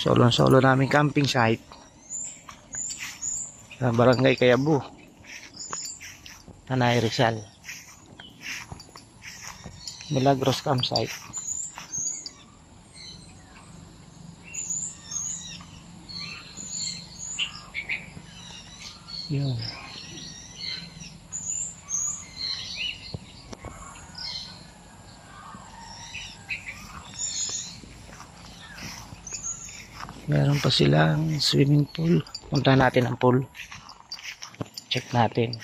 Solo namin camping site sa Barangay Kayabu, Tanay Rizal. Milagros campsite. Yun. Meron pa silang swimming pool. Punta natin ang pool. Check natin.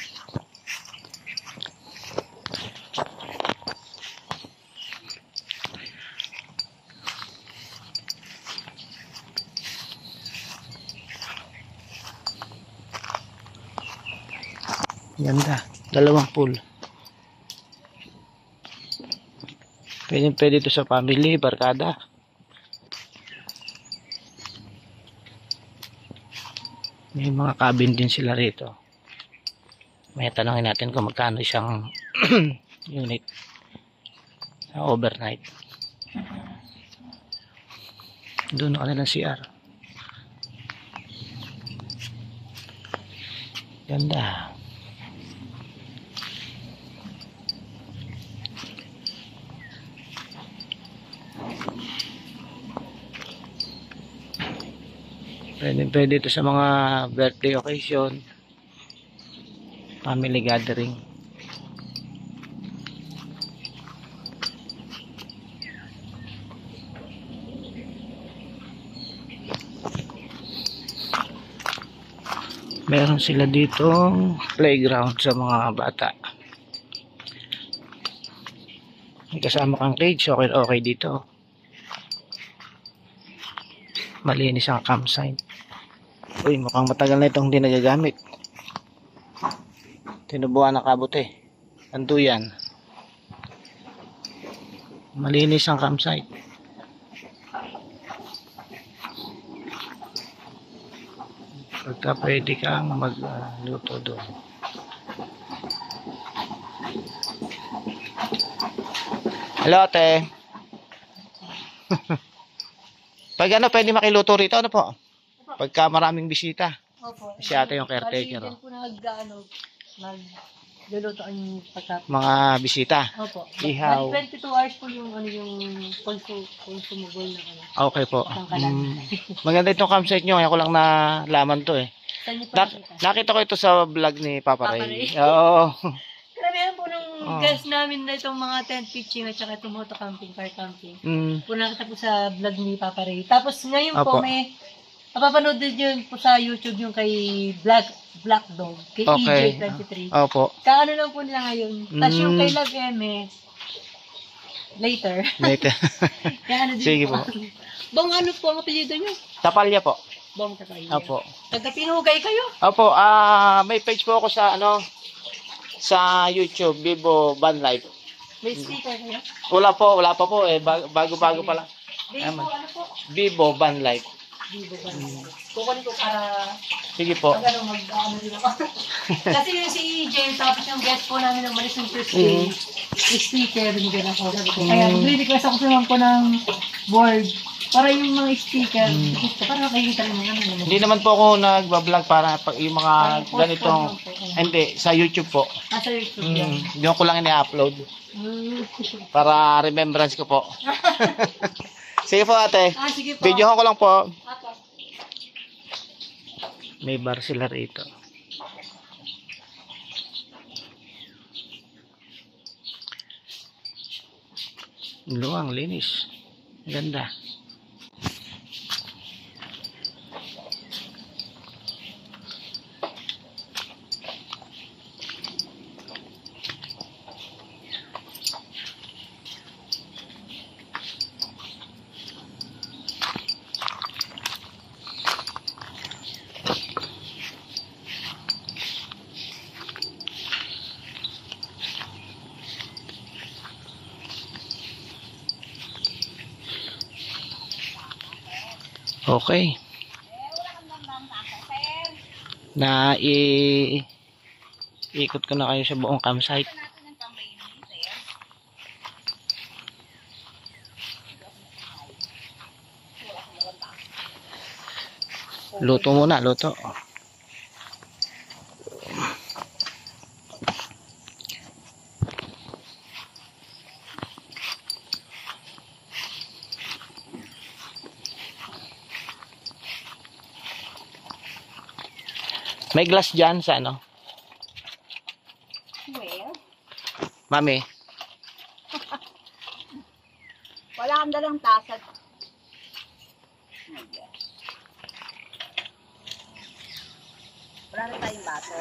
Ganda. Dalawang pool. Pwede ito sa family, barkada. May mga cabin din sila rito. May tanongin natin kung magkano isang unit sa overnight. Doon na kanilang CR. Ganda. Pwede ito sa mga birthday occasion, family gathering. Meron sila ditong playground sa mga bata. May kasama kang cage, okay dito. Malinis ang campsite. Uy, mukhang matagal na itong hindi nagagamit. Tinubuan na kabuti. Anduyan. Malinis ang campsite. Pagka pwede kang magluto doon. Hello, ate. Pag pwede makiluto rito, ano po? Pagka maraming bisita. Opo. Si ate yung caretaker. Kasi po nagluluto ang pagkain. Mga bisita. Opo. Ihaw. 22 hours po yung consumable na ano. Okay po. Pangkalan. Maganda itong campsite nyo. Kaya ko lang nalaman to eh. Saan niyo po nakita? Nakita ko ito sa vlog ni Papa Papa Ray. Ray. Oo. Karamihan po nung guest namin na itong mga tent pitching at saka itong moto camping, car camping. Po nakita po sa vlog ni Papa Ray. Tapos ngayon po Opo. may napapanood din yun po sa YouTube yung kay Black Dog, kay Okay. EJ23. Opo. Kaano lang po nila ngayon. Tapos yung kay Love Eme, later. Later. Kaya ano din Sige po. po. Bong ano po ang apelyido nyo? Tapalya po. Bong Tatay. Opo. Taga-pinugay kayo? Opo. May page po ako sa sa YouTube, Vivo Van Life. May sticker kayo? Wala pa po eh. Bago-bago pa lang. Vivo, ano po? Vivo Van Life. Vivo ba? Kukunin ko para Sige po. mag-ano din ako. Kasi yung si James, tapos yung guest po namin ng Malis ng first day, sticker, binigyan ako. Sabi ko, kaya request ako naman po ng board para yung mga sticker, para makikita rin naman. Hindi naman po ako nagbablog para yung mga ganitong, hindi, sa YouTube po. Sa YouTube yan. Doon ko lang ini-upload. Para remembrance ko po. Sige po ate. Sige po. Videohan ko lang po. Apo. May bar sila rito. Luwang, linis. Ganda. Okay. Ikot ko na kayo sa buong campsite. Luto muna, luto. May glass dyan sa ano? Well, Mami, wala kang dalang tasa. Wala na tayong baso.